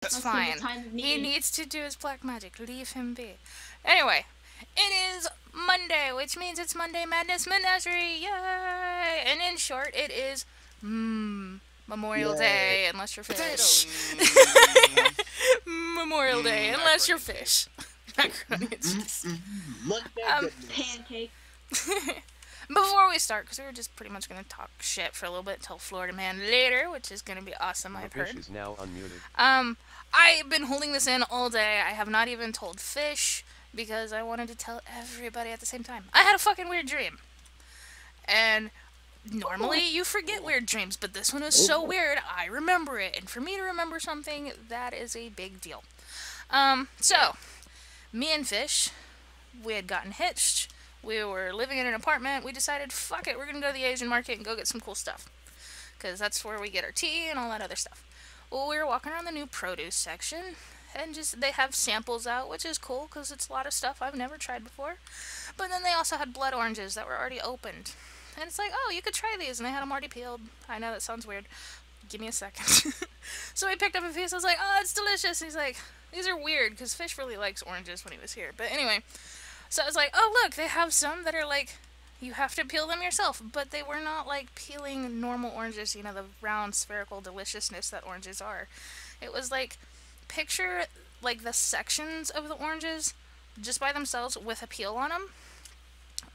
It's Must be fine. the time of He need. needs to do his black magic. Leave him be. Anyway, it is Monday, which means it's Monday Madness Menagerie. Yay! And in short, it is Memorial Yay. Day, unless you're fish. Potatoes. Memorial Day, unless Macaroni you're and cheese. fish. Macaroni and cheese. Monday Um, goodness. Pancake. Before we start, because we were just pretty much going to talk shit for a little bit till Florida Man later, which is going to be awesome, The I've fish heard. is now unmuted. I've been holding this in all day. I have not even told Fish because I wanted to tell everybody at the same time. I had a fucking weird dream. And normally you forget weird dreams, but this one is so weird, I remember it. And for me to remember something, that is a big deal. So, me and Fish, we had gotten hitched. We were living in an apartment. We decided, fuck it, we're gonna go to the Asian market and go get some cool stuff. Because that's where we get our tea and all that other stuff. Well, we were walking around the new produce section, and just they have samples out, which is cool because it's a lot of stuff I've never tried before. But then they also had blood oranges that were already opened. And it's like, oh, you could try these, and they had them already peeled. I know that sounds weird. Give me a second. So we picked up a piece. I was like, oh, it's delicious. And he's like, these are weird because Fish really likes oranges when he was here. But anyway, so I was like, oh, look, they have some that are like, you have to peel them yourself. But they were not like peeling normal oranges, you know, the round spherical deliciousness that oranges are. It was like, picture like the sections of the oranges just by themselves with a peel on them.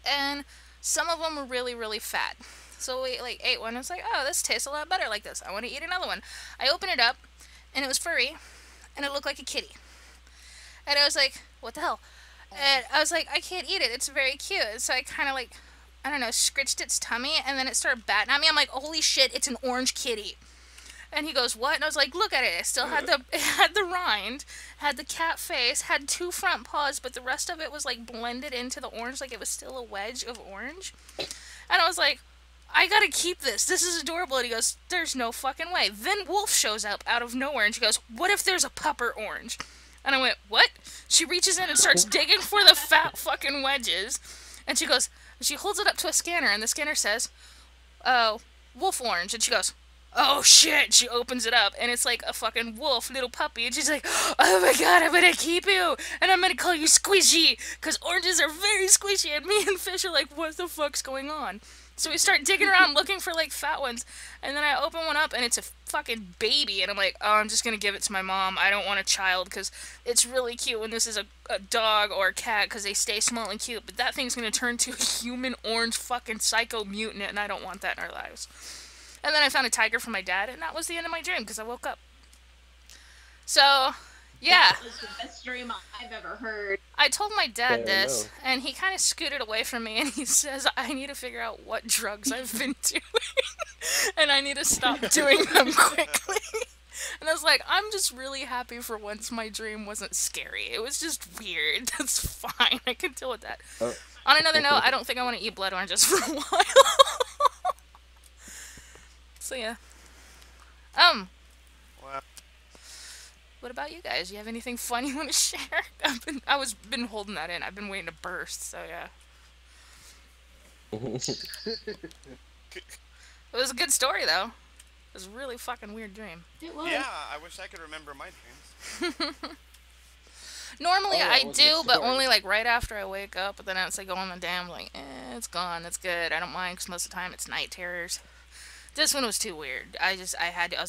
And some of them were really, really fat. So we like ate one and it's like, oh, this tastes a lot better like this. I want to eat another one. I opened it up and it was furry and it looked like a kitty. And I was like, what the hell? And I was like, I can't eat it. It's very cute. So I kind of like, I don't know, scritched its tummy and then it started batting at me. I'm like, holy shit, it's an orange kitty. And he goes, what? And I was like, look at it. It still had it had the rind, had the cat face, had two front paws, but the rest of it was like blended into the orange, like it was still a wedge of orange. And I was like, I gotta keep this. This is adorable. And he goes, there's no fucking way. Then Wolf shows up out of nowhere and she goes, what if there's a pupper orange? And I went, what? She reaches in and starts digging for the fat fucking wedges. And she goes, she holds it up to a scanner and the scanner says, oh, wolf orange. And she goes, oh shit. She opens it up and it's like a fucking wolf little puppy. And she's like, oh my god, I'm gonna keep you. And I'm gonna call you Squishy. Because oranges are very squishy. And me and Fish are like, what the fuck's going on? So we start digging around looking for like fat ones, and then I open one up and it's a fucking baby, and I'm like, oh, I'm just gonna give it to my mom. I don't want a child because it's really cute when this is a dog or a cat because they stay small and cute, but that thing's gonna turn to a human orange fucking psycho mutant, and I don't want that in our lives. And then I found a tiger for my dad, and that was the end of my dream because I woke up. So, yeah. That was the best dream I've ever heard. I told my dad Fair this, enough. and he kind of scooted away from me, and he says, I need to figure out what drugs I've been doing, and I need to stop doing them quickly. And I was like, I'm just really happy for once my dream wasn't scary. It was just weird. That's fine. I can deal with that. Uh, On another note, I don't think I want to eat blood oranges for a while. So, yeah. well, What about you guys? You have anything fun you want to share? Been holding that in. I've been waiting to burst. So yeah, it was a good story though. It was a really fucking weird dream. It was. yeah, I wish I could remember my dreams. Normally Oh, that I was a good do, but story. only like right after I wake up. But then it's like going on the damn like, it's gone. It's good. I don't mind because most of the time it's night terrors. This one was too weird. I was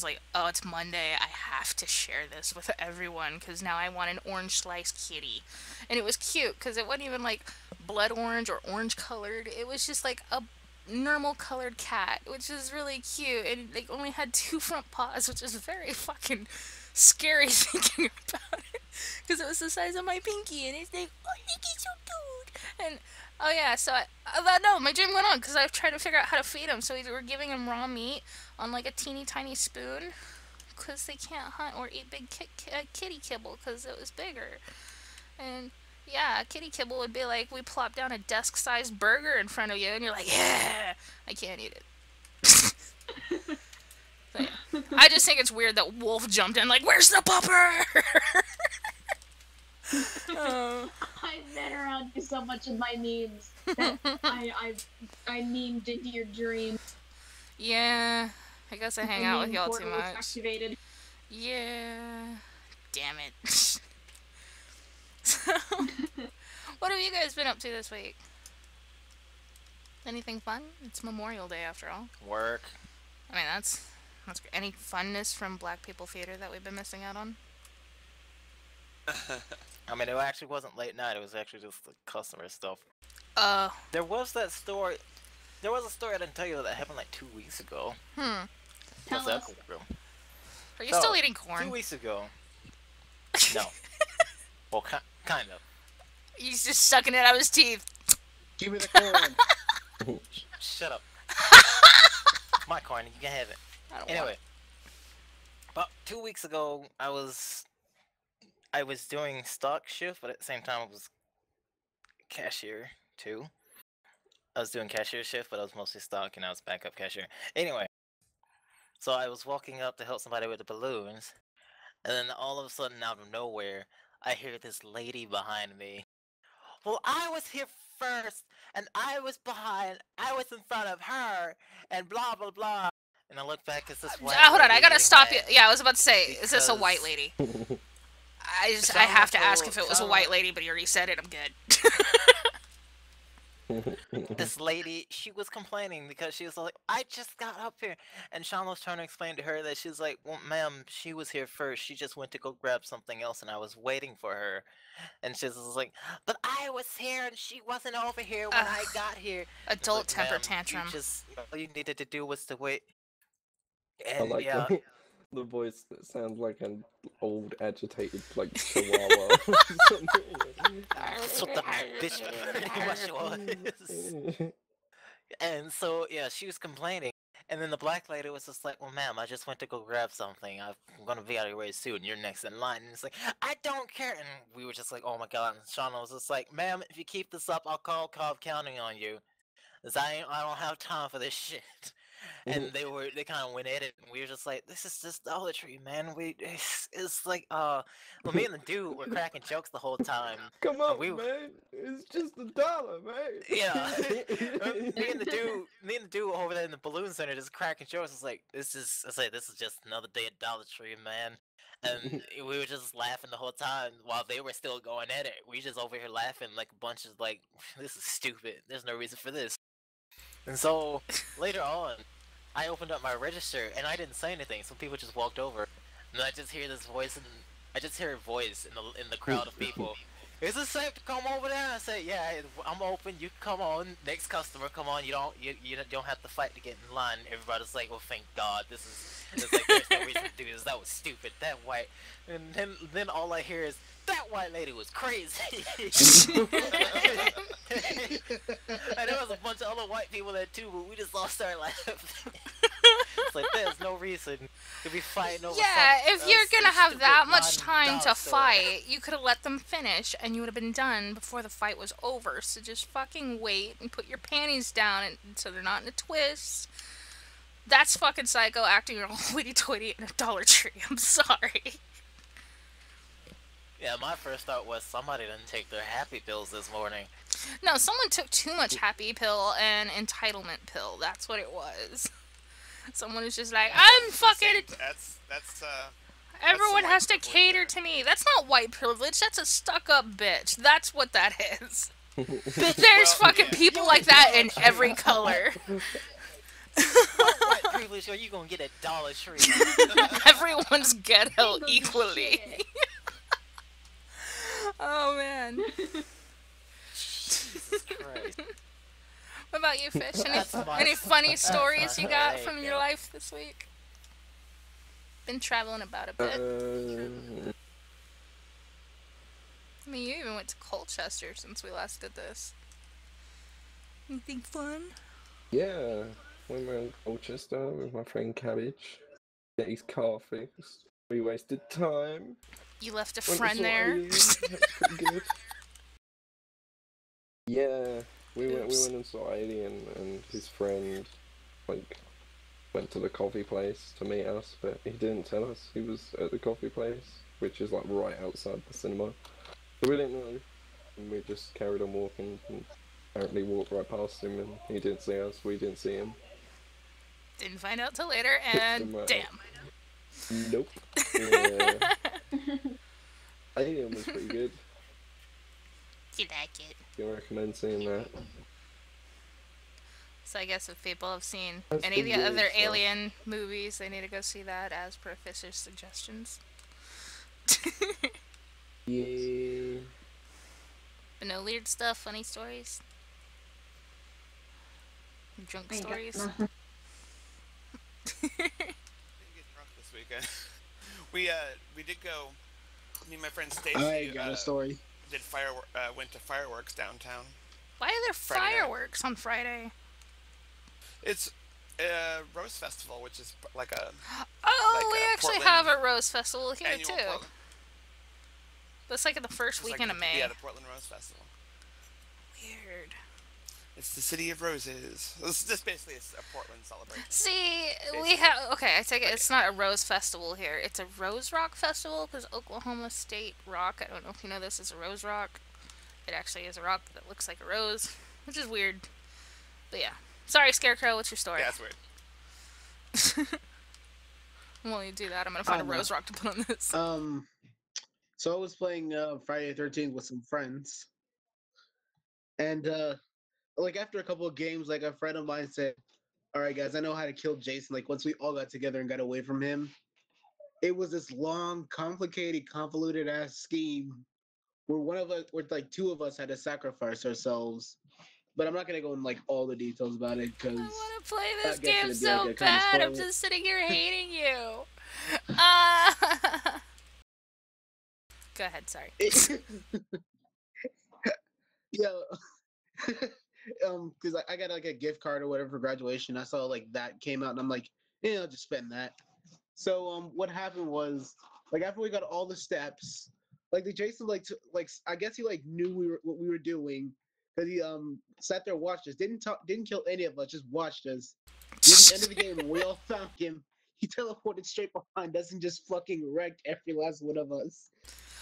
like, oh, it's Monday. I have to share this with everyone because now I want an orange slice kitty. And it was cute because it wasn't even like blood orange or orange colored. It was just like a normal colored cat, which is really cute. And they only had two front paws, which is very fucking scary thinking about it. Because it was the size of my pinky. And it's like, oh, Pinky's so cute. And oh yeah, so no, my dream went on because I tried to figure out how to feed him. So we were giving him raw meat on like a teeny tiny spoon because they can't hunt or eat big kitty kibble because it was bigger. And yeah, kitty kibble would be like we plop down a desk-sized burger in front of you and you're like, yeah, I can't eat it. So, yeah. I just think it's weird that Wolf jumped in like, where's the pupper? Oh. I've been around you so much in my memes that I memed into your dreams. Yeah, I guess I hang out with y'all too Portal was much. activated. Yeah. damn it. So, what have you guys been up to this week? Anything fun? It's Memorial Day after all. Work. I mean, that's great. Any funness from Black People Theater that we've been missing out on? I mean, it actually wasn't late night. It was actually just the customer stuff. Uh, There was that story. There was a story I didn't tell you that happened like 2 weeks ago. Tell What's that? us. are you So, still eating 2 corn? weeks ago. No. Well, kind of. He's just sucking it out of his teeth. Give me the corn. Shut up. My corn, you can have it. I don't Anyway, about 2 weeks ago, I was doing stock shift, but at the same time, I was cashier too. I was doing cashier shift, but I was mostly stock, and I was backup cashier. Anyway, so I was walking up to help somebody with the balloons, and then all of a sudden, out of nowhere, I hear this lady behind me. Well, I was here first, and I was behind, I was in front of her, and blah blah blah. And I look back, it's this white Hold on, lady I gotta getting stop you. mad. Yeah, I was about to say, is this a Because- white lady? I have to ask if it was a Sound white like- lady, but you already said it. I'm good. This lady, she was complaining because she was like, I just got up here. And Sean was trying to explain to her that she's like, well, ma'am, she was here first. She just went to go grab something else, and I was waiting for her. And she was like, but I was here, and she wasn't over here when I Ugh. got here. It's Adult like, temper "Ma'am, tantrum. You just, all you needed to do was to wait. I And like yeah, the voice that sounds like an old agitated like chihuahua. or something. that's what the bitch pretty much was. And so, yeah, she was complaining. And then the black lady was just like, well, ma'am, I just went to go grab something. I'm going to be out of your way soon. You're next in line. And it's like, I don't care. And we were just like, oh my God. And Shauna was just like, ma'am, if you keep this up, I'll call Cobb County on you. Because I don't have time for this shit. And they kind of went at it. And we were just like, this is just Dollar Tree, man. It's like, well, me and the dude were cracking jokes the whole time. Come on, we- man! It's just $1, man. Yeah. me and the dude over there in the balloon center just cracking jokes. It's like, this is just another day at Dollar Tree, man. And we were just laughing the whole time while they were still going at it. We just over here laughing like a bunch of like, this is stupid. There's no reason for this. And so later on, I opened up my register and I didn't say anything. Some people just walked over, and I just hear this voice, and I just hear a voice in the crowd of people. Is it safe to come over there? I say, yeah, I'm open. You come on. Next customer, come on. You don't have to fight to get in line. Everybody's like, well, thank God. It's like there's no reason to do this. That was stupid. That white. And then all I hear is that white lady was crazy. And there was a bunch of other white people there too, but we just all started laughing. It's like there's no reason to be fighting over. Yeah, some, if you're gonna have stupid that much time non-dog to store. fight, you could have let them finish, and you would have been done before the fight was over. So just fucking wait and put your panties down, and so they're not in a twist. That's fucking psycho acting all hoity-toity in a Dollar Tree. I'm sorry. Yeah, my first thought was somebody didn't take their happy pills this morning. No, someone took too much happy pill and entitlement pill. That's what it was. Someone was just like, I'm fucking. That's Everyone white has to privilege cater there. to me. That's not white privilege. That's a stuck-up bitch. That's what that is. There's Well, fucking yeah. people like that in every color. What white privilege are you gonna get at Dollar Tree? Everyone's ghetto equally. Oh man. Jesus Christ. What about you, Fish? That's my- Any funny that's stories my you got take, from your yeah. life this week? Been traveling about a bit. I mean, you even went to Colchester since we last did this. Anything fun? Yeah, went around Colchester with my friend Cabbage. Get his car fixed. We wasted time. You left a Went to friend there. Swahili, that's pretty good. Yeah, we went Oops. and saw Ali and his friend like went to the coffee place to meet us, but he didn't tell us he was at the coffee place, which is like right outside the cinema. So we didn't know. And we just carried on walking and apparently walked right past him, and he didn't see us, we didn't see him. Didn't find out till later, and Right. damn. Nope. Yeah. Alien was pretty good. You like it. You recommend seeing that? So I guess if people have seen That's any of the the weird other stuff. Alien movies, they need to go see that as per Fisher's suggestions. Yeah. But no weird stuff, funny stories, drunk I ain't got stories. nothing. Didn't get drunk this weekend. We did go. Me and my friend Stacy I got a story. went to fireworks downtown. Why are there Friday night. fireworks on Friday? It's a Rose Festival, which is like a Oh, like we a actually Portland have a Rose Festival here annual too. Portland. That's like in the first It's like weekend of May. Yeah, the Portland Rose Festival. Weird. It's the city of roses. This basically is a Portland celebration. See, we Basically. have. Okay, I take it. It's not a Rose Festival here. It's a Rose Rock Festival because Oklahoma State Rock. I don't know if you know this is a Rose Rock. It actually is a rock that looks like a rose, which is weird. But yeah. Sorry, Scarecrow. What's your story? Yeah, it's weird. While you do that, I'm gonna find a no. Rose Rock to put on this. So I was playing Friday the 13th with some friends, and like after a couple of games, like a friend of mine said, "All right, guys, I know how to kill Jason." Like once we all got together and got away from him, it was this long, complicated, convoluted ass scheme where like two of us had to sacrifice ourselves. But I'm not gonna go in like all the details about it I because want to play I this guess game it'd be like so a kind of bad. I'm spoiler. just sitting here hating you. Uh... Go ahead. Sorry. Yeah, because I got like a gift card or whatever for graduation. I saw like that came out, and I'm like, yeah, I'll just spend that. So what happened was like after we got all the steps, like the Jason like I guess he like knew what we were doing because he sat there and watched us. Didn't kill any of us, just watched us. Near the end of the game, when we all found him, he teleported straight behind us and just fucking wrecked every last one of us.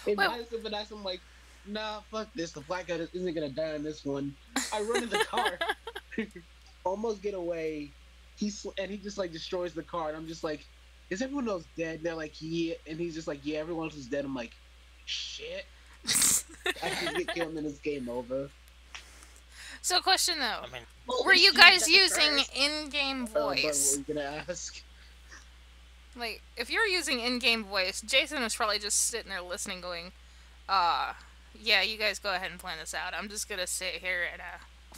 And Wait. I'm like, nah, fuck this. The black guy isn't gonna die on this one. I run in the car, almost get away. He just like destroys the car, and I'm just like, is everyone else dead? They're like, yeah, and he's just like, yeah, everyone else is dead. I'm like, shit. I can get killed and it's game over. So, question though. I mean, Well, Were at least you didn't guys get the using first. in-game But what voice? were you gonna ask? Like, if you're using in-game voice, Jason was probably just sitting there listening, going, yeah, you guys go ahead and plan this out. I'm just gonna sit here and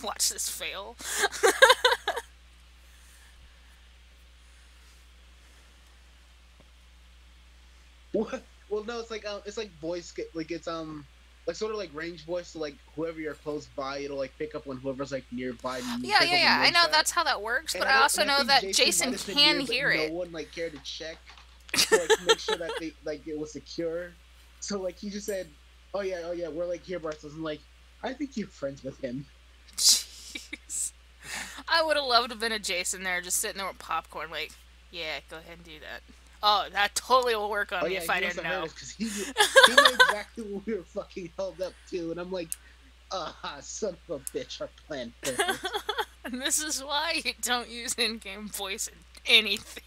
watch this fail." What? Well, no, it's like voice, like it's like sort of like range voice. So like whoever you're close by, it'll like pick up when whoever's like nearby. And Yeah, pick up yeah. when I know one's that's how that works, And but I don't- also and know think that might Jason have been can but hear it. No one like cared to check to like make sure that they like it was secure. So like he just said, oh yeah, we're like here by ourselves." I'm like, I think you're friends with him. Jeez. I would have loved to have been a Jason there, just sitting there with popcorn, like, yeah, go ahead and do that. Oh, that totally will work on Oh me yeah, if I he must didn't have heard know. us because he knew exactly what we were fucking held up to, and I'm like, son of a bitch, our plan perfect. And this is why you don't use in-game voice in anything.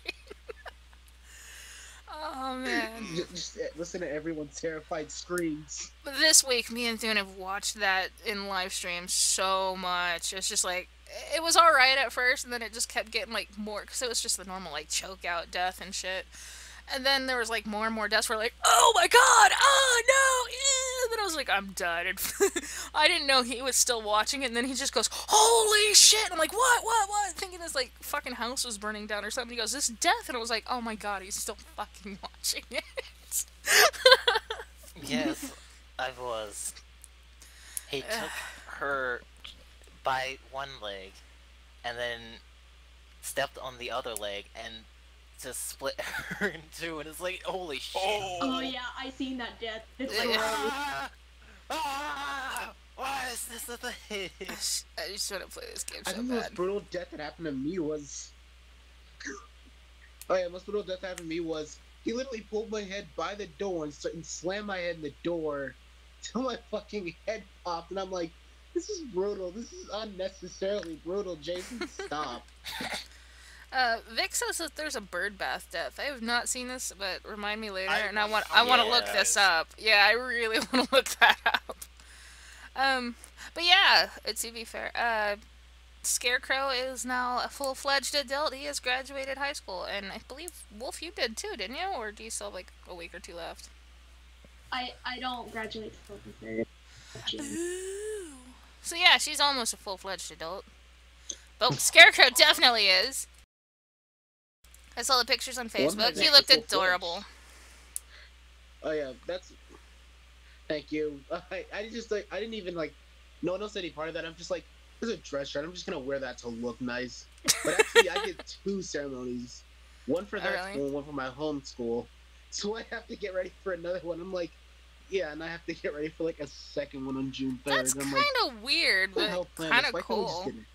Oh, man. Just listen to everyone's terrified screams. But this week, me and Thune have watched that in live stream so much. It's just like, it was alright at first, and then it just kept getting like more, because it was just the normal like choke out death and shit. And then there was like more and more deaths where like, oh my god, oh no, and then I was like, I'm done. And I didn't know he was still watching it, and then he just goes, holy shit! I'm like, what? Thinking his like fucking house was burning down or something. He goes, this death, and I was like, oh my god, he's still fucking watching it. yes, I was. He took her by one leg, and then stepped on the other leg, and just split her in two, and it's like, holy shit. Oh yeah, I seen that death. It's Yeah. gross. Why is this a thing? I just want to play this game I so think the most bad. brutal death that happened to me was. Oh yeah, the most brutal death that happened to me was he literally pulled my head by the door and slammed my head in the door till my fucking head popped, and I'm like, this is brutal. This is unnecessarily brutal. Jason, stop. Vic says that there's a bird bath death. I have not seen this, but remind me later, I and I want want to I want to know look what it this is. up. Yeah, I really want to look that up. But yeah, to be fair, Scarecrow is now a full-fledged adult. He has graduated high school, and I believe Wolf, you did too, didn't you? Or do you still have like a week or two left? I don't graduate till the third of June. Ooh. So yeah, she's almost a full-fledged adult. But Scarecrow definitely is. I saw the pictures on Well, I'm Facebook. not He actually looked full-fledged. adorable. Oh yeah, that's. Thank you. I just like I didn't even like. No one else said any part of that. I'm just like, there's a dress shirt. I'm just gonna wear that to look nice. But actually, I did 2 ceremonies, one for that really? school, and one for my home school. So I have to get ready for another one. I'm like, yeah, and I have to get ready for like a second one on June 3rd. That's I'm kind like, of weird, what the but hell plan kind this? of Why can't we just cool. get it?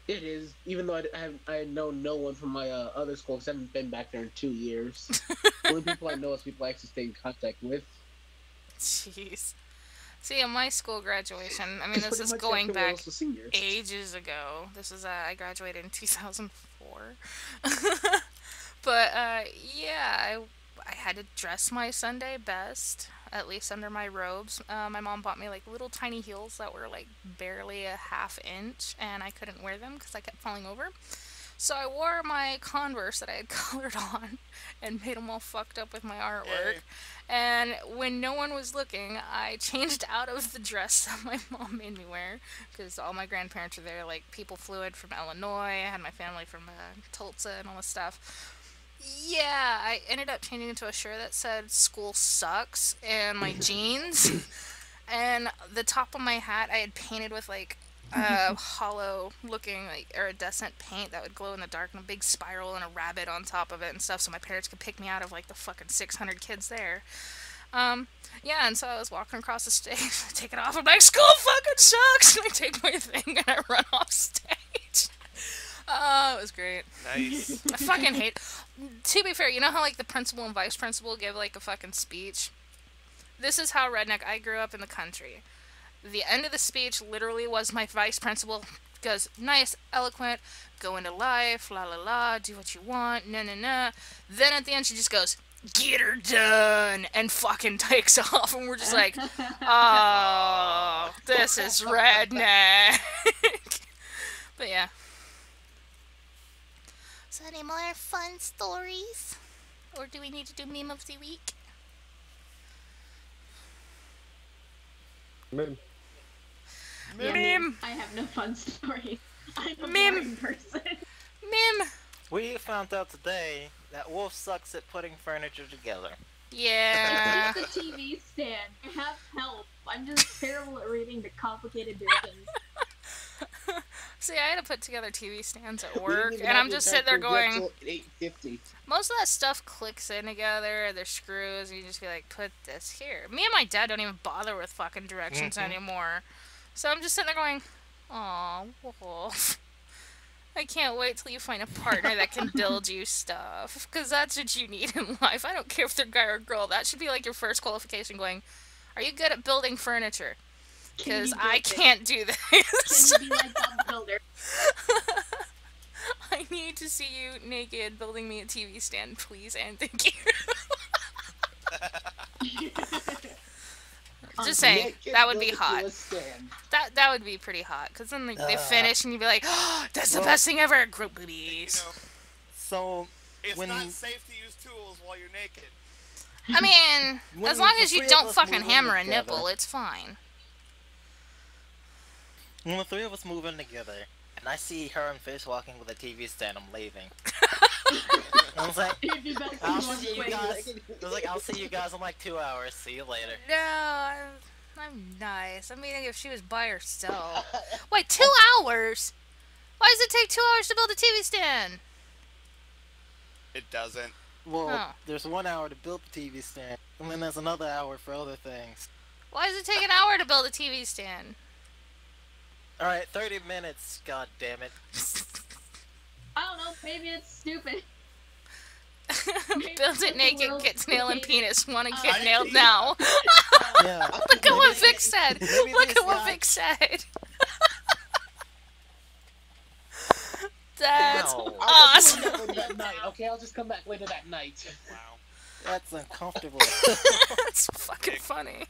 It is, even though I know no one from my other school because I haven't been back there in 2 years. The only people I know is people I actually stay in contact with. Jeez. See, at my school graduation, I mean, 'Cause this pretty is much going everyone back else was seniors. ages ago. This is, I graduated in 2004. But, yeah, I had to dress my Sunday best, at least under my robes. My mom bought me, like, little tiny heels that were, like, barely a half inch, and I couldn't wear them because I kept falling over. So I wore my Converse that I had colored on and made them all fucked up with my artwork. Yay. And when no one was looking, I changed out of the dress that my mom made me wear because all my grandparents were there. Like, people flew in from Illinois. I had my family from Tulsa and all this stuff. Yeah, I ended up changing into a shirt that said "School Sucks" and my jeans. And the top of my hat I had painted with like hollow looking like iridescent paint that would glow in the dark, and a big spiral and a rabbit on top of it and stuff, so my parents could pick me out of like the fucking 600 kids there. Yeah, and so I was walking across the stage, I take it off, I'm like, "School fucking sucks," and I take my thing and I run off stage. Oh, it was great. Nice. I fucking hate. To be fair, you know how like the principal and vice principal give like a fucking speech? This is how redneck I grew up in the country. The end of the speech literally was my vice principal goes, "Nice, eloquent, go into life, la la la, do what you want, na na na." Then at the end she just goes, "Get her done," and fucking takes off, and we're just like, oh, this is redneck. But yeah. So any more fun stories? Or do we need to do meme of the week? Mim. Yeah, Meme! I have no fun stories. I'm a Meme. boring person. Meme! We found out today that Wolf sucks at putting furniture together. Yeah. It's the TV stand. I have help. I'm just terrible at reading the complicated directions. See, I had to put together TV stands at We didn't work, even and have I'm the just sitting there entire going, projectile at 8:50. most of that stuff clicks in together, there's screws, and you just be like, put this here. Me and my dad don't even bother with fucking directions anymore. So I'm just sitting there going, aw, Wolf. I can't wait till you find a partner that can build you stuff, because that's what you need in life. I don't care if they're guy or girl. That should be like your first qualification going, are you good at building furniture? Can Because you I build it? can't do this. Can you be like Bob Builder? I need to see you naked building me a TV stand, please, and thank you. Just saying, Naked that would be built to hot. a stand. That would be pretty hot, because then they finish and you'd be like, oh, that's the best thing ever, group You boobies. know, So, it's When- not safe to use tools while you're naked. I mean, When as long the as you three of don't us fucking move in hammer a together- nipple, it's fine. when the three of us move in together, and I see her and Fish walking with a TV stand, I'm leaving. I was like, It'd be better if I'll you weren't see you quick. guys. I was like, I'll see you guys in like 2 hours. See you later. No, I'm nice. I mean, if she was by herself. Wait, 2 hours? Why does it take 2 hours to build a TV stand? It doesn't. Well, Oh. there's 1 hour to build the TV stand, and then there's another hour for other things. Why does it take an hour to build a TV stand? Alright, 30 minutes, god damn it. I don't know. Maybe it's stupid. Build it the naked, world's gets nail and complicated. penis. Want to I get nailed think- now. Yeah. Look at what Maybe- Vic said. maybe Look these at what guys- Vic said. That's Ow. I'll just awesome. come back later that night. Okay, I'll just come back later that night. Wow. That's uncomfortable. That's fucking funny.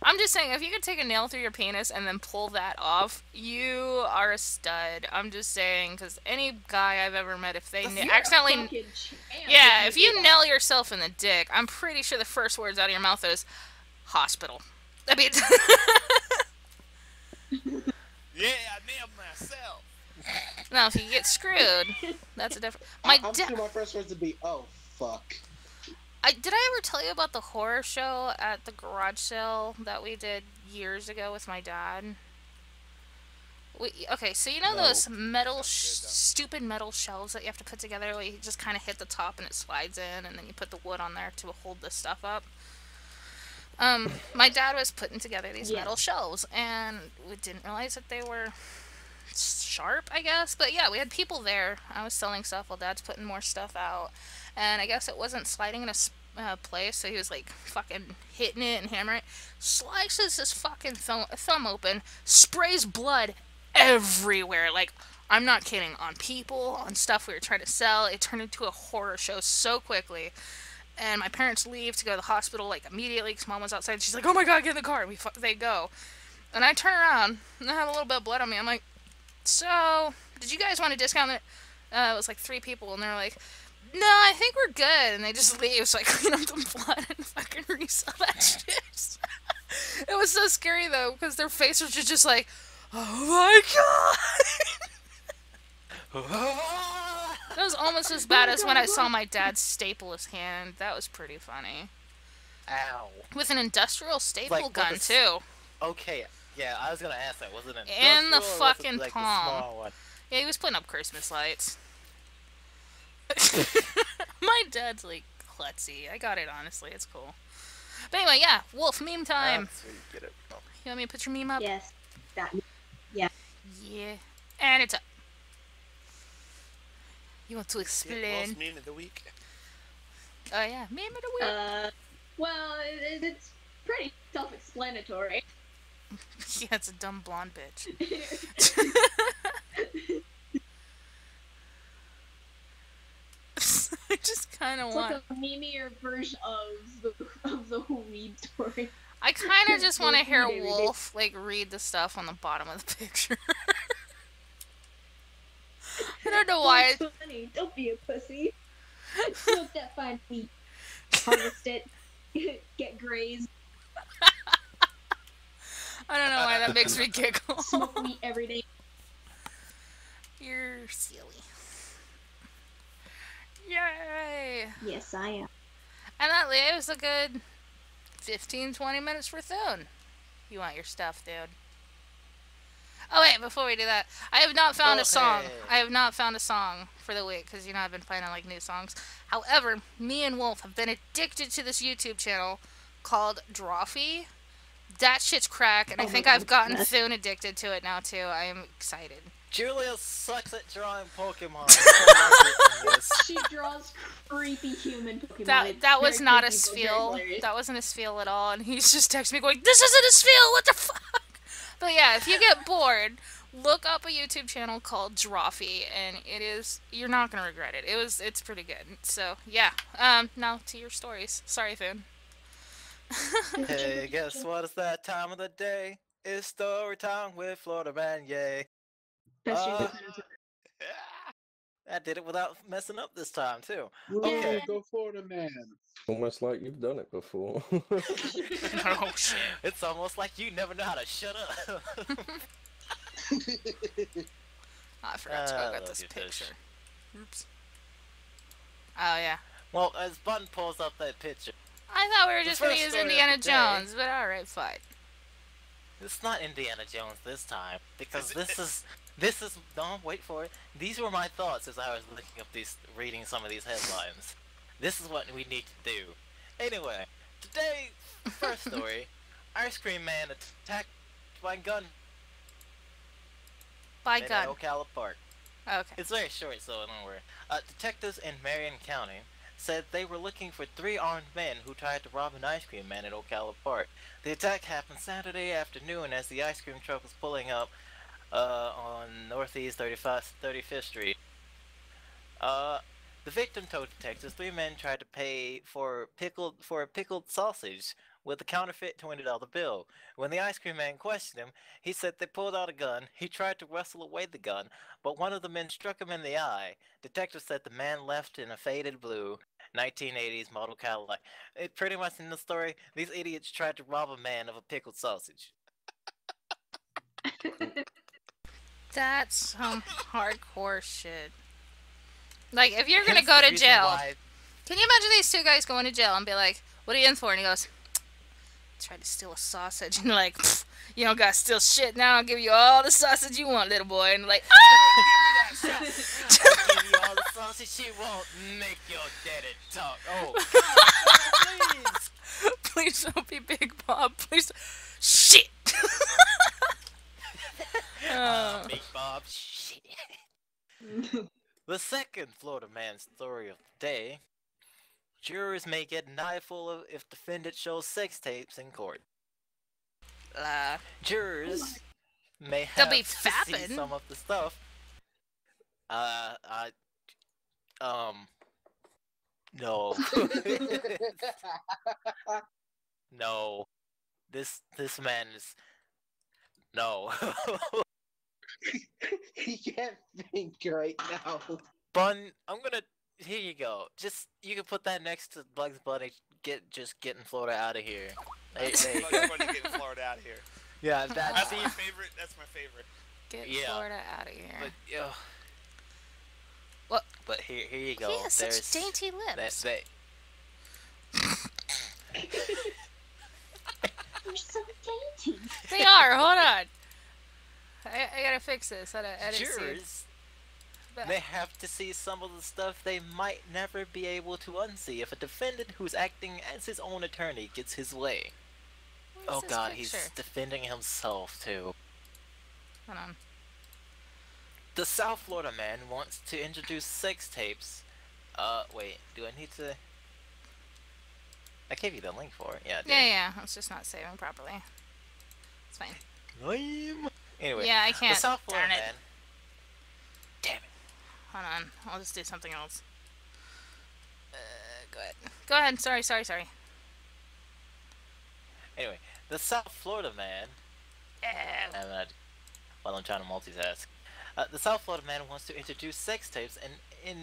I'm just saying, if you could take a nail through your penis and then pull that off, you are a stud. I'm just saying, because any guy I've ever met, if they You're accidentally... a fucking champ Yeah, if do you that. nail yourself in the dick, I'm pretty sure the first words out of your mouth is, hospital. I mean... Yeah, I nailed myself. Now, if you get screwed, that's a different... I'm sure my first words would be, "Oh fuck." Did I ever tell you about the horror show at the garage sale that we did years ago with my dad? Okay, so you know No. those metal, Sounds good, though. stupid metal shelves that you have to put together where you just kind of hit the top and it slides in, and then you put the wood on there to hold the stuff up? My dad was putting together these Yeah. metal shelves, and we didn't realize that they were sharp, I guess. But yeah, we had people there. I was selling stuff while Dad's putting more stuff out, and I guess it wasn't sliding in a place, so he was like fucking hitting it and hammering it. Slices his fucking thumb open, sprays blood everywhere. Like, I'm not kidding. On people, on stuff we were trying to sell. It turned into a horror show so quickly. And my parents leave to go to the hospital like immediately because Mom was outside. She's like, "Oh my God, get in the car!" And they go, and I turn around and I have a little bit of blood on me. I'm like, "So, did you guys want to discount it?" It was like 3 people, and they're like, "No, I think we're good." And they just leave, so I clean up the blood and fucking resell that shit. It was so scary though because their faces were just like, "Oh my God!" That was almost as bad as when I saw my dad staple his hand. That was pretty funny. Ow. With an industrial staple Like, with gun, a too. Okay, yeah, I was gonna ask that. Was it an In the industrial or was it, fucking like, the palm. small one? Yeah, he was putting up Christmas lights. My dad's like klutzy. I got it, honestly. It's cool. But anyway, yeah. Wolf, meme time. That's where you get it from. You want me to put your meme up? Yes. That. Yeah. And it's up. You want to Yeah, explain? Wolf's meme of the week. Oh, yeah. Meme of the week. Well, it's pretty self-explanatory. Yeah, it's a dumb blonde bitch. I just kind of It's want... like a memeier version of the whole weed story. I kind of just want to hear Read every day. Wolf, like, read the stuff on the bottom of the picture. I don't know why. Oh, honey, don't be a pussy. Smoke that fine weed. Harvest it. Get grazed. I don't know why that makes me giggle. Smoke weed every day. You're silly. Yay! Yes, I am. And that leaves a good 15-20 minutes for Thune. You want your stuff, dude. Oh wait, before we do that, I have not found a song. Okay. I have not found a song for the week because I've been finding like new songs. However, me and Wolf have been addicted to this YouTube channel called Drawfee. That shit's crack, and I Oh my think God, I've gotten yes. Thune addicted to it now too. I am excited. Julia sucks at drawing Pokemon. I don't like it in this. She draws creepy human Pokemon. That It's that was very not a creepy, but very spiel. hilarious. That wasn't a spiel at all, and he's just texting me going, "This isn't a spiel. What the fuck?" But yeah, if you get bored, look up a YouTube channel called Drawfee, and you're not gonna regret it. It's pretty good. So yeah. Now to your stories. Sorry, Thune. Hey, guess what? It's that time of the day. It's story time with Florida Man, yay. Best Uh, YouTube channel. I did it without messing up this time, too. Okay, Okay. go Florida man. Almost like you've done it before. Oh shit. It's almost like you never know how to shut up. I forgot to go I get love this you, Fish. picture. Oops. Oh yeah. Well, as Bun pulls up that picture, I thought we were The just gonna first use story of Indiana the day. Jones, but alright, fine. it's not Indiana Jones this time because Is it- this is no, wait for it. These were my thoughts as I was looking up reading some of these headlines. This is what we need to do. Anyway, today, first story: Ice Cream Man attacked by gun By in gun. Ocala Park. Okay. It's very short, so don't worry. Detectives in Marion County said they were looking for 3 armed men who tried to rob an ice cream man at Ocala Park. The attack happened Saturday afternoon as the ice cream truck was pulling up on Northeast 35th Street. Uh, the victim told detectives three men tried to pay for a pickled sausage with a counterfeit $20 bill. When the ice cream man questioned him, he said they pulled out a gun. He tried to wrestle away the gun, but one of the men struck him in the eye. Detectives said the man left in a faded blue 1980s model Cadillac. It pretty much in the story, these idiots tried to rob a man of a pickled sausage. That's some hardcore shit. Like, if you're gonna Hence go the to reason jail, why- can you imagine these two guys going to jail and be like, "What are you in for?" And he goes, "Tried to steal a sausage." And you're like, "Pfft, you don't gotta steal shit now. I'll give you all the sausage you want, little boy." And like, ah! I'll give you all the sausage you want. Make your daddy talk. Oh, God, please. Please don't be Big Bob. Please. Shit. Big Bob, shit. The second Florida man story of the day. Jurors may get an eyeful of if defendant shows sex tapes in court. Jurors may They'll have be to see fapping. some of the stuff. No. No. This man is no. He can't think right now. Bun, I'm gonna. Here you go. Just you can put that next to Bugs Bunny. Getting Florida out of here. There you go. Bugs Bunny getting Florida out of here. Yeah, That's that's my favorite. That's my favorite. Get Yeah. Florida out of here. But yeah. What? But here you go. He has There's such dainty lips. that. You're so dainty. They are. Hold on. I gotta fix this. How to edit scene. Jurors But- may have to see some of the stuff they might never be able to unsee if a defendant who's acting as his own attorney gets his way. What's Oh this God, picture? he's defending himself too. Hold on. The South Florida man wants to introduce sex tapes. Wait, do I need to? I gave you the link for it. Yeah, I did. Yeah. It's just not saving properly. It's fine. Lame. Anyway, Yeah, I the can't. South Florida Darn it. man. Damn it. Hold on. I'll just do something else. Go ahead. Go ahead. Sorry. Anyway, the South Florida man. While I'm trying to multitask. The South Florida man wants to introduce sex tapes and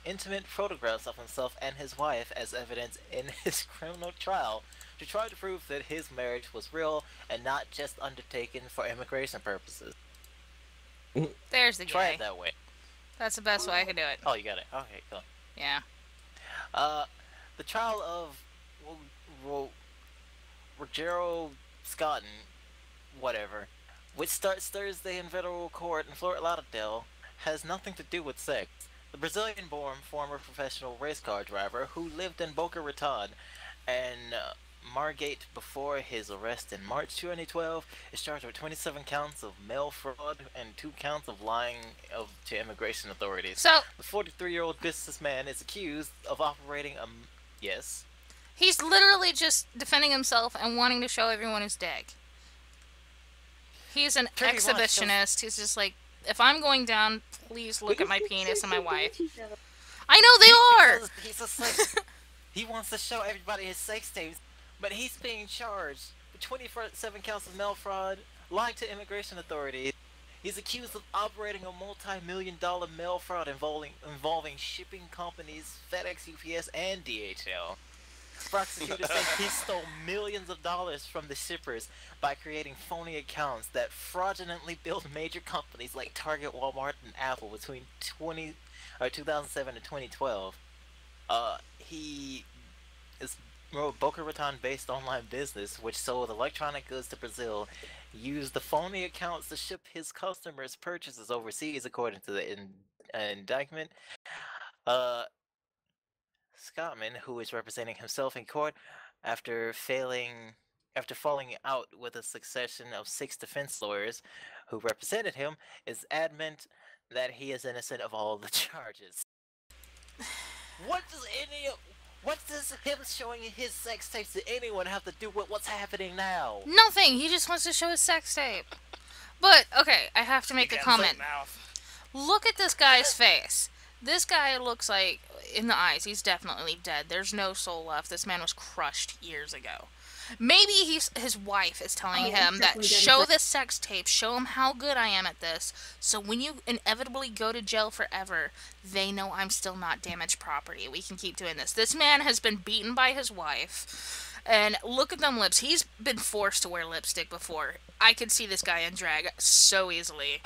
intimate photographs of himself and his wife as evidence in his criminal trial to try to prove that his marriage was real and not just undertaken for immigration purposes. There's the Try guy. it that way. That's the best way I can do it. Oh, you got it. Okay, cool. Yeah. The trial of Rogero Scotton, whatever, which starts Thursday in federal court in Fort Lauderdale, has nothing to do with sex. The Brazilian-born former professional race car driver who lived in Boca Raton and Margate before his arrest in March 2012 is charged with 27 counts of mail fraud and 2 counts of lying to immigration authorities. So The 43-year-old businessman is accused of operating a... Yes? he's literally just defending himself and wanting to show everyone his dick. He's an Pretty much, 'cause- exhibitionist. He's just like, if I'm going down, please look at my penis and my wife. Dainty, though. I know they are. Because he's just like... he wants to show everybody his sex tapes, but he's being charged with 27 counts of mail fraud, lying to immigration authorities. He's accused of operating a multi-million-dollar mail fraud involving shipping companies FedEx, UPS, and DHL. Prosecutors say he stole millions of dollars from the shippers by creating phony accounts that fraudulently billed major companies like Target, Walmart, and Apple between 2007 and 2012. He is a Boca Raton-based online business which sold electronic goods to Brazil, used the phony accounts to ship his customers' purchases overseas, according to the indictment. Scottman, who is representing himself in court after falling out with a succession of 6 defense lawyers who represented him, is adamant that he is innocent of all the charges. What does him showing his sex tapes to anyone have to do with what's happening now? Nothing. He just wants to show his sex tape. But okay, I have to You make a got comment. mouth. Look at this guy's face. This guy looks like, in the eyes, he's definitely dead. There's no soul left. This man was crushed years ago. Maybe his wife is telling Oh, he's him that definitely dead. show this sex tape, show him how good I am at this, so when you inevitably go to jail forever, they know I'm still not damaged property. We can keep doing this. This man has been beaten by his wife, and look at them lips. He's been forced to wear lipstick before. I could see this guy in drag so easily.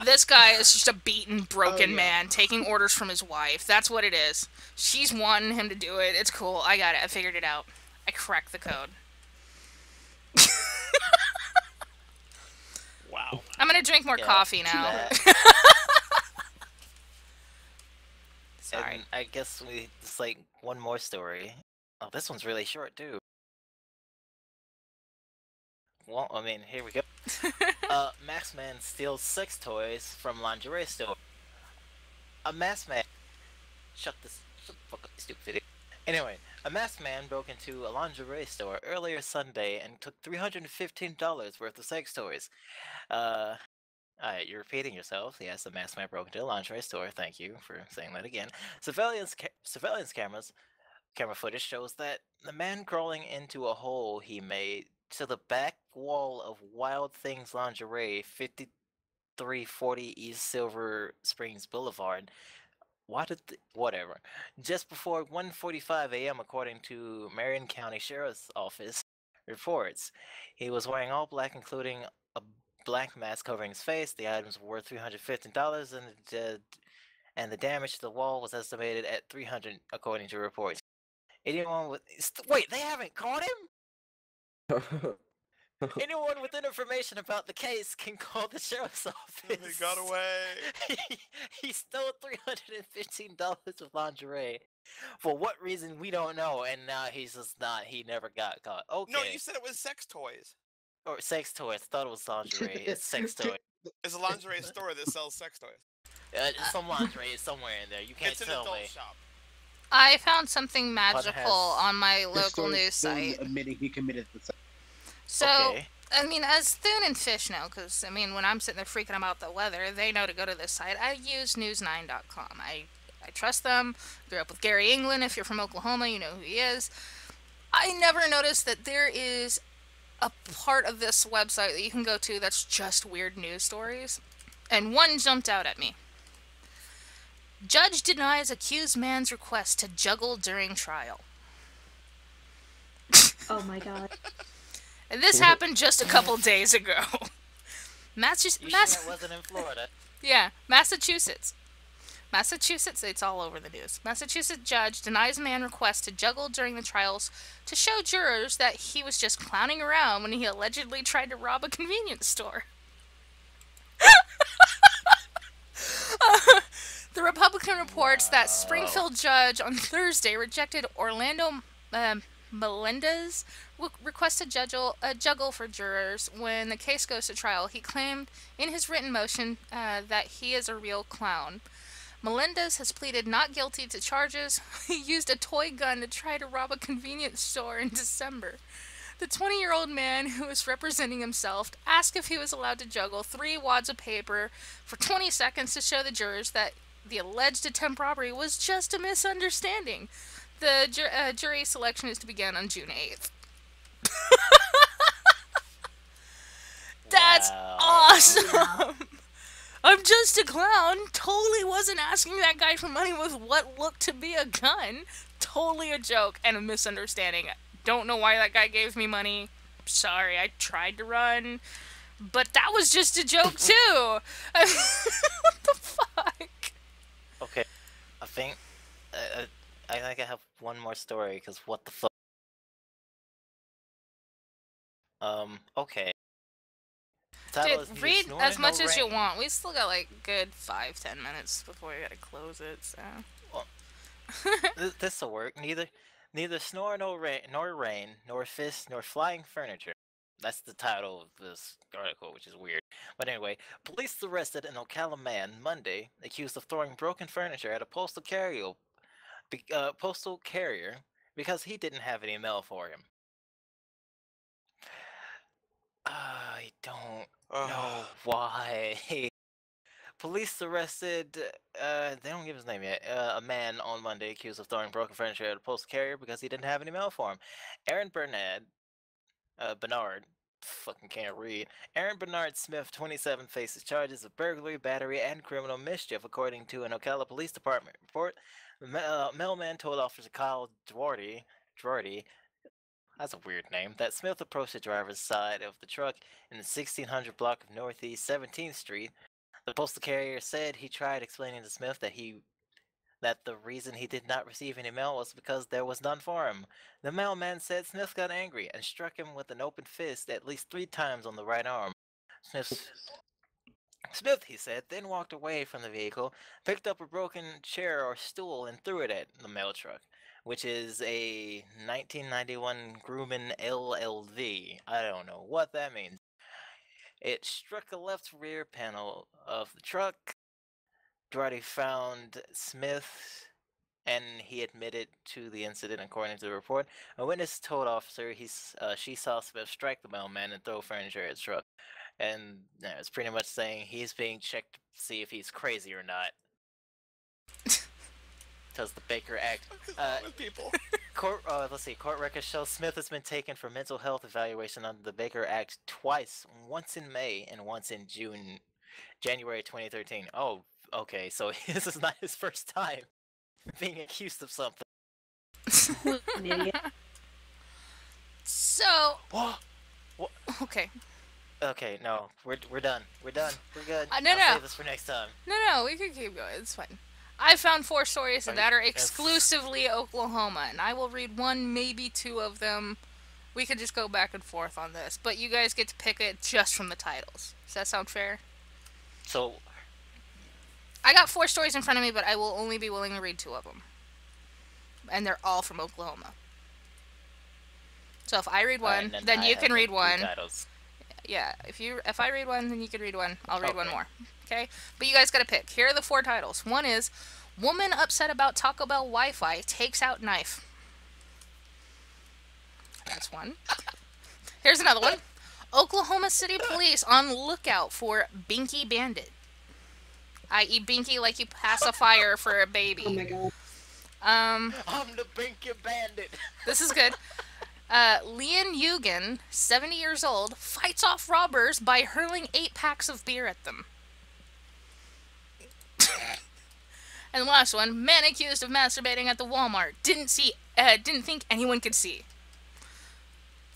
This guy is just a beaten, broken yeah. man taking orders from his wife. That's what it is. She's wanting him to do it. It's cool. I got it. I figured it out. I cracked the code. Wow. I'm gonna drink more Yeah, coffee now. that- Sorry. And I guess it's like one more story. Oh, this one's really short too. Well, I mean, here we go. Masked man steals sex toys from lingerie store. A masked man. Shut the fuck up, you stupid idiot. Anyway, a masked man broke into a lingerie store earlier Sunday and took $315 worth of sex toys. You're repeating yourself. Yes, a masked man broke into a lingerie store. Thank you for saying that again. Surveillance camera footage shows that the man crawling into a hole he made to the back wall of Wild Things Lingerie, 5340 East Silver Springs Boulevard. Whatever. Just before 1:45 a.m., according to Marion County Sheriff's Office reports, he was wearing all black, including a black mask covering his face. The items were worth $315, and the damage to the wall was estimated at $300, according to reports. Anyone with wait, they haven't caught him? Anyone with information about the case can call the sheriff's office. He got away. He stole $315 of lingerie. For what reason, we don't know, and now he's just not. He never got caught. Okay. No, you said it was sex toys. Or sex toys. I thought it was lingerie. It's sex toys. It's a lingerie store that sells sex toys. Some lingerie is somewhere in there. You can't It's an tell adult me. shop. I found something magical has- on my The local story news soon site. admitting he committed the sex. So, Okay. I mean, as Thune and Fish know, because, I mean, when I'm sitting there freaking about the weather, they know to go to this site. I use news9.com. I trust them. Grew up with Gary England. If you're from Oklahoma, you know who he is. I never noticed that there is a part of this website that you can go to that's just weird news stories. And one jumped out at me. Judge denies accused man's request to juggle during trial. Oh my god. And this happened just a couple days ago. You sure that wasn't in Florida? Yeah, Massachusetts. Massachusetts, it's all over the news. Massachusetts judge denies man request to juggle during the trials to show jurors that he was just clowning around when he allegedly tried to rob a convenience store. The Republican reports that Springfield judge on Thursday rejected Orlando Melendez requested juggle for jurors when the case goes to trial. He claimed in his written motion that he is a real clown. Melendez has pleaded not guilty to charges. He used a toy gun to try to rob a convenience store in December. The 20-year-old man who was representing himself asked if he was allowed to juggle 3 wads of paper for 20 seconds to show the jurors that the alleged attempt robbery was just a misunderstanding. The jury selection is to begin on June 8th. That's Wow. awesome! I'm just a clown. Totally wasn't asking that guy for money with what looked to be a gun. Totally a joke and a misunderstanding. Don't know why that guy gave me money. Sorry, I tried to run. But that was just a joke too. What the fuck? Okay, I think I have one more story. Cause what the fuck? Okay. Title is Dude, Neither read Snore as Nor much as you Rain. want. We still got like good 5-10 minutes before we gotta close it. So. Well, this'll work. Neither snore nor rain, nor fist, nor flying furniture. That's the title of this article, which is weird. But anyway, police arrested an Ocala man Monday accused of throwing broken furniture at a postal carrier because he didn't have any mail for him. I don't Ugh. know why. Police arrested, they don't give his name yet, a man on Monday accused of throwing broken furniture at a postal carrier because he didn't have any mail for him. Aaron Bernard, fucking can't read. Aaron Bernard Smith, 27, faces charges of burglary, battery, and criminal mischief, according to an Ocala Police Department report. The mailman told Officer Kyle Duarte, that's a weird name, that Smith approached the driver's side of the truck in the 1600 block of Northeast 17th Street. The postal carrier said he tried explaining to Smith that the reason he did not receive any mail was because there was none for him. The mailman said Smith got angry and struck him with an open fist at least 3 times on the right arm. Smith, he said, then walked away from the vehicle, picked up a broken chair or stool, and threw it at the mail truck, which is a 1991 Grumman LLV. I don't know what that means. It struck the left rear panel of the truck. Duarte found Smith, and he admitted to the incident, according to the report. A witness told officer she saw Smith strike the mailman and throw furniture at his truck, and it's pretty much saying he's being checked to see if he's crazy or not. Because the Baker Act. With people. Court records show Smith has been taken for mental health evaluation under the Baker Act twice, once in May and once in January 2013. Oh, okay, so this is not his first time being accused of something. An idiot. So, What? okay. Okay, no, we're done. We're done. We're good. No, I'll no. save this for next time. No, we can keep going. It's fine. I found 4 stories Right, that are that's- exclusively Oklahoma, and I will read 1, maybe 2 of them. We could just go back and forth on this, but you guys get to pick it just from the titles. Does that sound fair? So, I got 4 stories in front of me, but I will only be willing to read 2 of them. And they're all from Oklahoma. So if I read one, alright, then I you have can read the 1. titles. Yeah, if I read 1, then you can read 1. I'll read 1 Okay. more. Okay? But you guys gotta pick. Here are the 4 titles. 1 is Woman Upset About Taco Bell Wi-Fi Takes Out Knife. That's 1. Here's another one. Oklahoma City Police on lookout for Binky Bandit. I.e. Binky like you pacifier for a baby. Oh my god. I'm the Binky Bandit. This is good. Leon Eugen, 70 years old, fights off robbers by hurling 8 packs of beer at them. And the last one, man accused of masturbating at the Walmart. Didn't think anyone could see.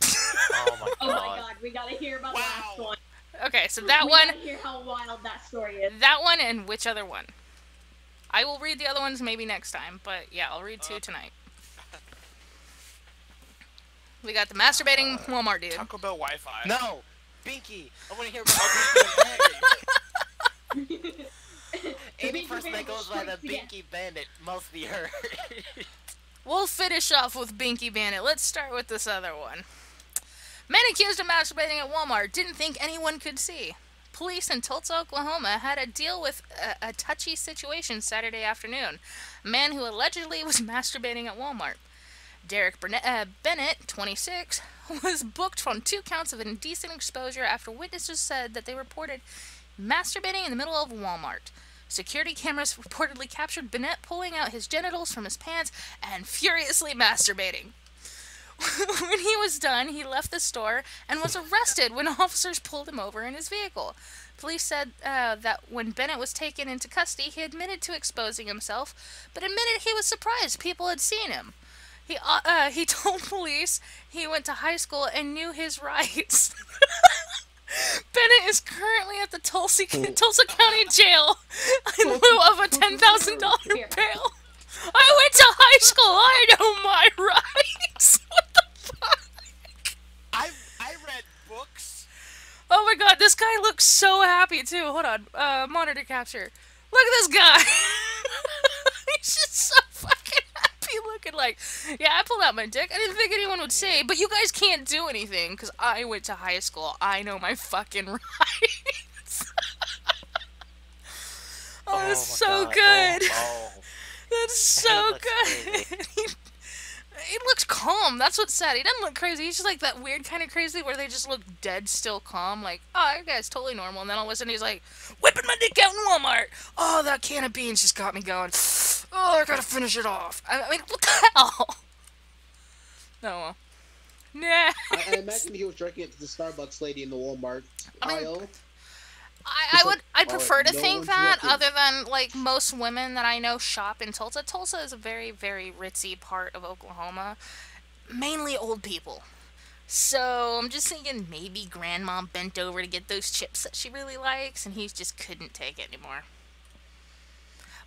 Oh my god. Oh my god, we gotta hear about the last one. Okay, so that We one, gotta hear how wild that story is. and which other one? I will read the other ones maybe next time, but yeah, I'll read 2 tonight. We got the masturbating Walmart dude. Taco Bell Wi-Fi. No! Binky! I want to hear about Binky Bandit. Any Binky person that Bandit goes by the strikes again. Binky Bandit must be her. We'll finish off with Binky Bandit. Let's start with this other one. Man accused of masturbating at Walmart didn't think anyone could see. Police in Tulsa, Oklahoma had to deal with a touchy situation Saturday afternoon. A man who allegedly was masturbating at Walmart. Derek Bennett, 26, was booked on 2 counts of indecent exposure after witnesses said that they reported masturbating in the middle of Walmart. Security cameras reportedly captured Bennett pulling out his genitals from his pants and furiously masturbating. When he was done, he left the store and was arrested when officers pulled him over in his vehicle. Police said that when Bennett was taken into custody, he admitted to exposing himself, but admitted he was surprised people had seen him. He told police he went to high school and knew his rights. Bennett is currently at the Tulsa County Jail in lieu of a $10,000 bail. I went to high school. I know my rights. What the fuck? I read books. Oh my god, this guy looks so happy too. Hold on. Monitor capture. Look at this guy. He's just so fucking happy looking. Like, yeah, I pulled out my dick. I didn't think anyone would say, but you guys can't do anything because I went to high school. I know my fucking rights. Oh, that's so God. good. Oh. That's He so looks good. he looked calm. That's what's sad. He doesn't look crazy. He's just like that weird kind of crazy where they just look dead still calm. Like, oh, that guy's totally normal. And then all of a sudden he's like, whipping my dick out in Walmart. Oh, that can of beans just got me going. Oh, I gotta finish it off. I mean, what the hell? No. Well. Nah. I imagine he was drinking it to the Starbucks lady in the Walmart aisle. I'd prefer to no think one's that, looking. other than like most women that I know shop in Tulsa. Tulsa is a very, very ritzy part of Oklahoma, mainly old people. So I'm just thinking maybe grandma bent over to get those chips that she really likes, and he just couldn't take it anymore.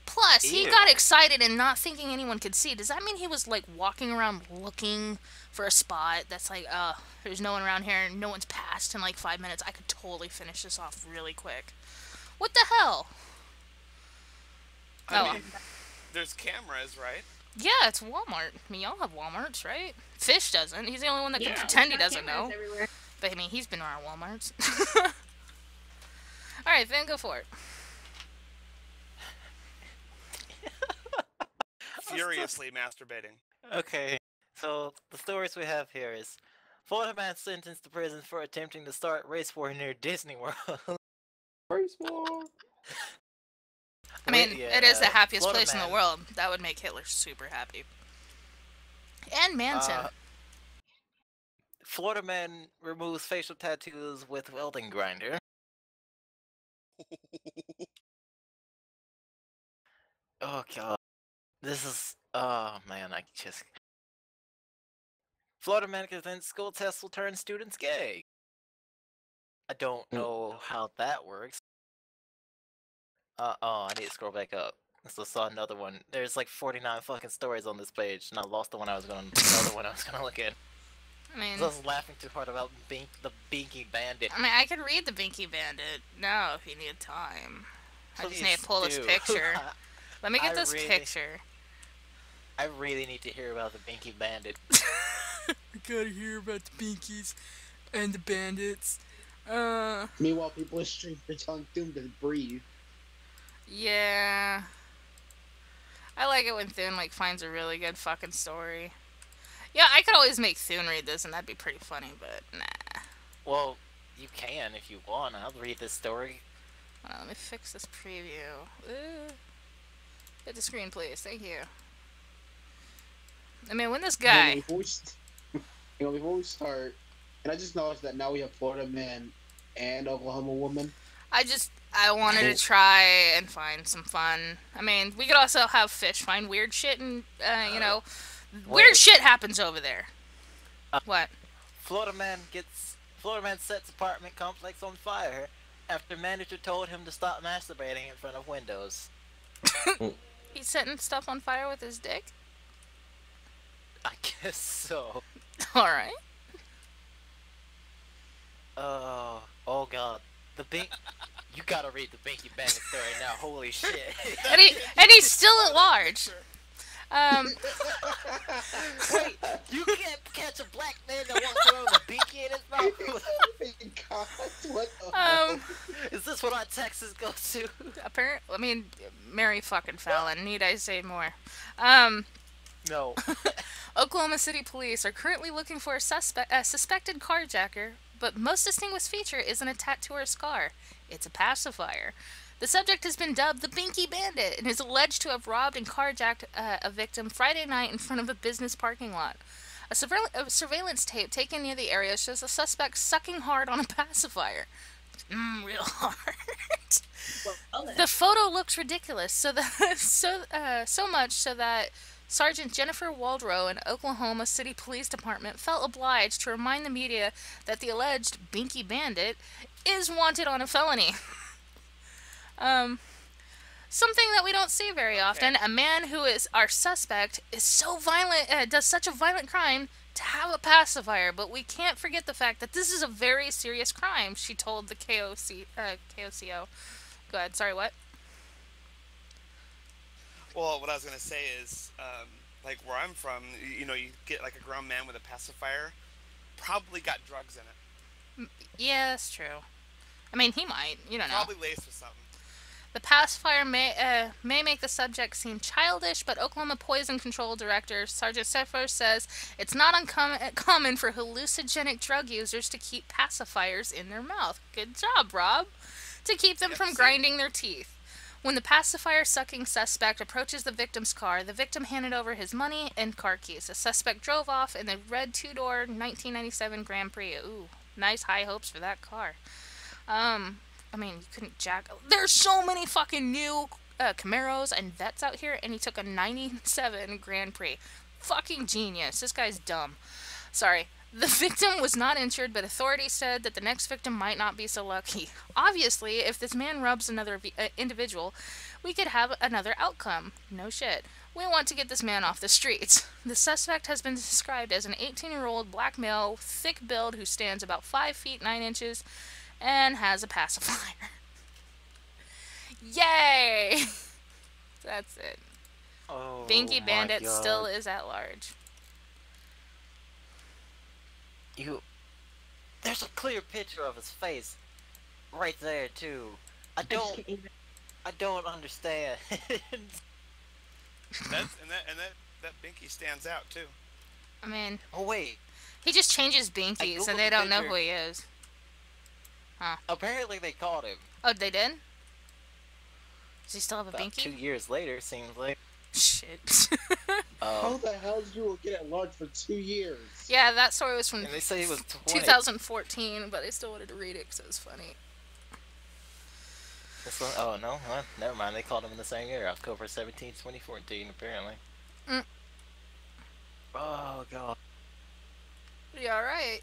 Plus, he Ew. got excited and not thinking anyone could see. Does that mean he was like walking around looking for a spot that's like, there's no one around here, and no one's passed in like 5 minutes. I could totally finish this off really quick. What the hell? I mean, there's cameras, right? Yeah, it's Walmart. I mean, y'all have Walmarts, right? Fish doesn't. He's the only one that can pretend he doesn't know. Everywhere. But I mean, he's been around Walmarts. Alright, Van, go for it. Furiously masturbating. Okay, so the stories we have here is Florida man sentenced to prison for attempting to start race war near Disney World. Race war. I mean, it is the happiest Florida place in man. the world. That would make Hitler super happy. And Manson. Florida man removes facial tattoos with welding grinder. Oh god. This is... Oh man, I just... Florida man convinced school tests will turn students gay. I don't know how that works. Oh, I need to scroll back up. So I saw another one. There's like 49 fucking stories on this page, and I lost the one I was gonna... the other one I was gonna look at. I mean, I was laughing too hard about the Binky Bandit. I could read the Binky Bandit now if you need time. I just need to Please pull this do. picture. Let me get I this really- picture. I really need to hear about the Binky Bandit. I gotta hear about the Binkies and the Bandits. Meanwhile, people are streaming for telling Thune to breathe. Yeah. I like it when Thune like finds a really good fucking story. Yeah, I could always make Thune read this and that'd be pretty funny, but nah. Well, you can if you want. I'll read this story. Hold on, let me fix this preview. Hit the screen, please. Thank you. I mean, when this guy... Before we start, and I just noticed that now we have Florida man and Oklahoma woman. I wanted to try and find some fun. I mean, we could also have Fish find weird shit and, weird shit happens over there. What? Florida man sets apartment complex on fire after manager told him to stop masturbating in front of windows. He's setting stuff on fire with his dick? I guess so. Alright. Oh god. You gotta read the Binky Bandit story now, holy shit. And he's still at large. Wait, you can't catch a black man that wants to throw a binky in his mouth? God, what the Um, Is this what our Texas go to? Mary fucking Fallon. Need I say more? No. Oklahoma City police are currently looking for a suspected carjacker, but most distinguished feature isn't a tattoo or a scar. It's a pacifier. The subject has been dubbed the Binky Bandit and is alleged to have robbed and carjacked a victim Friday night in front of a business parking lot. A surveillance tape taken near the area shows the suspect sucking hard on a pacifier. Real hard. The photo looks ridiculous, so much so that Sergeant Jennifer Waldrow in Oklahoma City Police Department felt obliged to remind the media that the alleged Binky Bandit is wanted on a felony. Something that we don't see very often. A man who is our suspect is so violent, does such a violent crime to have a pacifier, but we can't forget the fact that this is a very serious crime, she told the KOCO. Go ahead, sorry, what? Well, what I was gonna say is, like where I'm from, you get like a grown man with a pacifier, probably got drugs in it. Yeah, that's true. I mean, he might. You don't know. Probably laced with something. The pacifier may make the subject seem childish, but Oklahoma Poison Control Director Sergeant Seffer says it's not uncommon for hallucinogenic drug users to keep pacifiers in their mouth. Good job, Rob. To keep them from grinding their teeth. When the pacifier-sucking suspect approaches the victim's car, the victim handed over his money and car keys. The suspect drove off in the red two-door 1997 Grand Prix. Ooh, nice high hopes for that car. I mean, you couldn't jack... There's so many fucking new Camaros and Vets out here, and he took a 97 Grand Prix. Fucking genius. This guy's dumb. Sorry. The victim was not injured, but authorities said that the next victim might not be so lucky. Obviously, if this man rubs another individual, we could have another outcome. No shit. We want to get this man off the streets. The suspect has been described as an 18-year-old black male, thick build, who stands about 5 feet 9 inches, and has a pacifier. Yay! That's it. Oh, Binky my Bandit God. still is at large. There's a clear picture of his face right there too. I don't understand. That Binky stands out too. I mean, Oh wait, he just changes binkies Googled and they the don't know picture. who he is. apparently they caught him. Oh, they did? Does he still have a About 2 binky? years later, seems like. Shit. How the hell did you get at large for 2 years? Yeah, that story was from And they say he was 20. 2014, but I still wanted to read it because it was funny. Oh no, well, never mind. They caught him in the same year, October 17th, 2014, apparently. Mm. Oh god. You alright?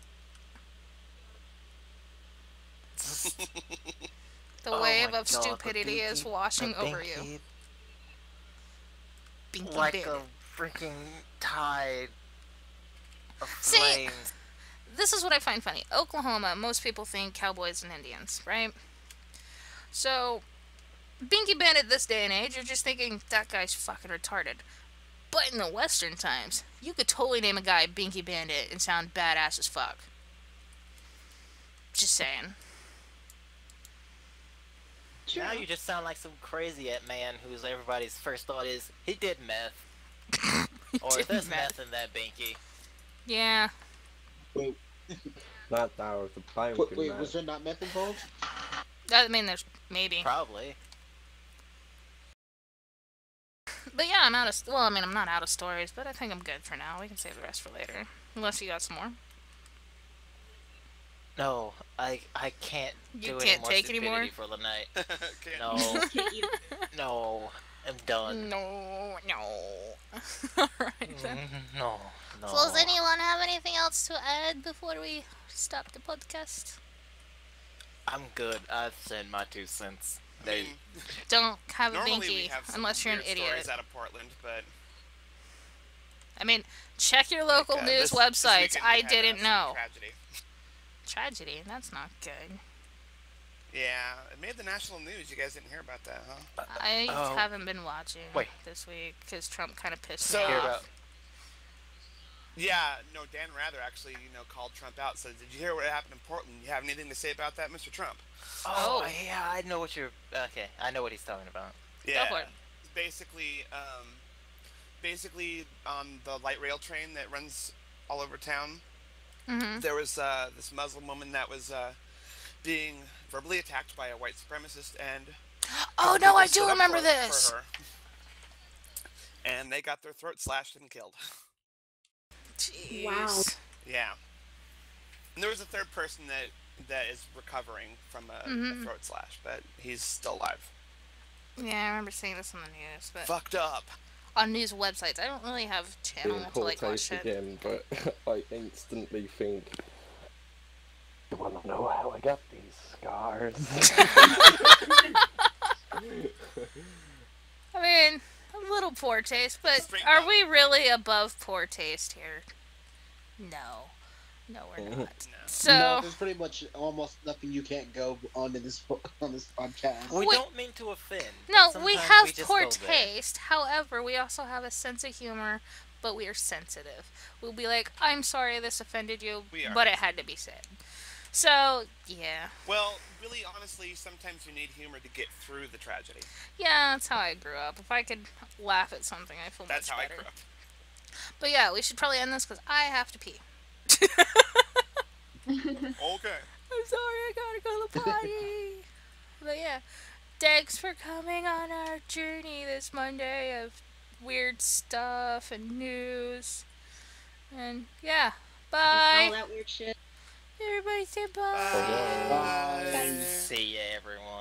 The Oh wave my of God, the stupidity is Binky- washing the over you. Binky, Binky like Bandit. a freaking tide of See, flames. This is what I find funny. Oklahoma, most people think cowboys and Indians, right? So, Binky Bandit this day and age, you're just thinking, that guy's fucking retarded. But in the Western times, you could totally name a guy Binky Bandit and sound badass as fuck. Just saying. Now you just sound like some crazy man whose everybody's first thought is he did meth. Or did there's meth. meth in that Binky. Yeah. Wait, That was the pumpkin wait, man. was there not meth involved? I mean, there's maybe. Probably. But yeah, I'm out of... Well, I mean, I'm not out of stories, but I think I'm good for now. We can save the rest for later. Unless you got some more. No, I can't You do can't any more take any more? stupidity for the night. Can't- No, Can't you? no, I'm done. No. Alright then. No, no. So does anyone have anything else to add before we stop the podcast? I'm good. I've said my 2 cents. I mean, Don't have a normally we binky have some unless you're an weird idiot. stories out of Portland, but I mean, check your local news this websites. weekend we I had, didn't some know. Tragedy. Tragedy. That's not good. Yeah, it made the national news. You guys didn't hear about that, huh? I Oh. haven't been watching Wait. this week because Trump kind of pissed So- me Hear off. about- Yeah, no, Dan Rather actually, called Trump out. Said, "Did you hear what happened in Portland? You have anything to say about that, Mr. Trump?" Oh, Oh. yeah, I know what you're. Okay, I know what he's talking about. Yeah. for it. Basically, on the light rail train that runs all over town, Mm-hmm. there was this Muslim woman that was being verbally attacked by a white supremacist, and Oh people no, I stood do up remember for this. her, and they got their throat slashed and killed. Jeez. Wow. Yeah. And there was a third person that is recovering from a Mhm. throat slash, but he's still alive. Yeah, I remember seeing this on the news, but Fucked up. on news websites, I don't really have a channel Being to poor like watch taste it. again, but I instantly think, you wanna know how I got these scars? I mean, a little poor taste, but Straight are up. we really above poor taste here? No. No, we're Mhm. not. No. So, No, there's pretty much almost nothing you can't go on in this podcast. We Wait. don't mean to offend. no, Sometimes we have just poor go there. taste. However, we also have a sense of humor, but we are sensitive. We'll be like, I'm sorry this offended you, We are. but it had to be said. So, yeah. Well, really, honestly, sometimes you need humor to get through the tragedy. Yeah, that's how I grew up. If I could laugh at something, I feel That's much how I better. grew up. But yeah, we should probably end this because I have to pee. Okay. I'm sorry, I gotta go to the potty. But yeah, thanks for coming on our journey this Monday of weird stuff and news. And yeah, All bye. that weird shit. Everybody say bye. Bye. Bye. See ya, everyone.